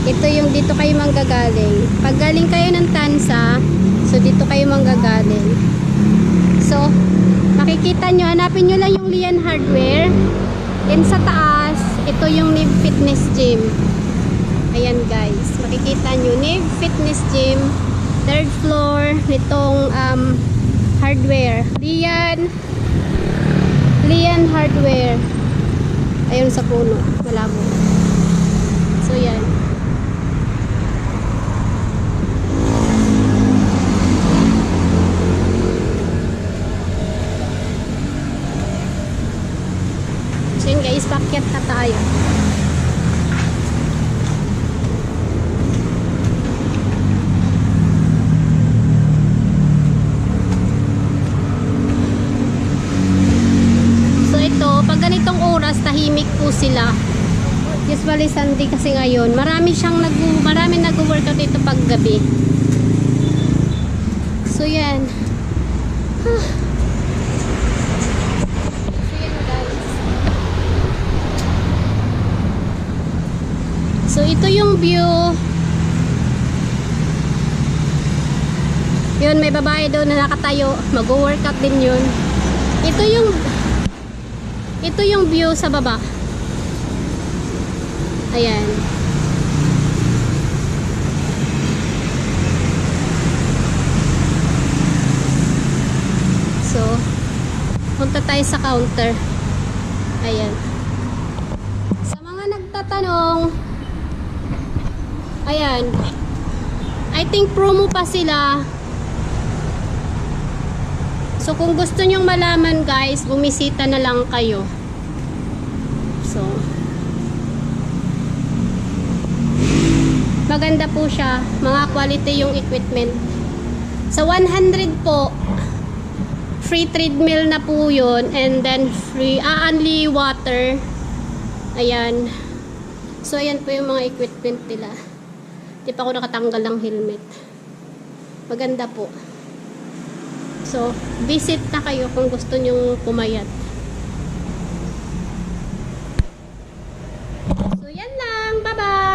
Ito yung dito kayo manggagaling. Pag galing kayo ng Tansa, so dito kayo manggagaling. So, makikita nyo, hanapin nyo lang yung Lian Hardware. Then sa taas, ito yung Nib Fitness Gym. Ayan guys, makikita nyo, Nib Fitness Gym. Third floor, nitong hardware. Lian Hardware. Ayun sa puno, malabo. So yan. So yun guys, pakyat na tayo. So ito, pag ganitong oras, tahimik po sila. Usually Sunday kasi ngayon, marami nag-workout dito pag gabi. So yan. So ito yung view. Yun, may babae doon na nakatayo. Mag-workout din yun. Ito yung view sa baba. Ayan. So, punta tayo sa counter. Ayan. Sa mga nagtatanong, ayan, I think promo pa sila. So kung gusto nyong malaman guys, bumisita na lang kayo. So maganda po siya, mga quality yung equipment. Sa 100 po, free treadmill na po yun, and then free only water. Ayan. So ayan po yung mga equipment nila. Di pa ako nakatanggal ng helmet. Maganda po. So, visit na kayo kung gusto nyong pumayat.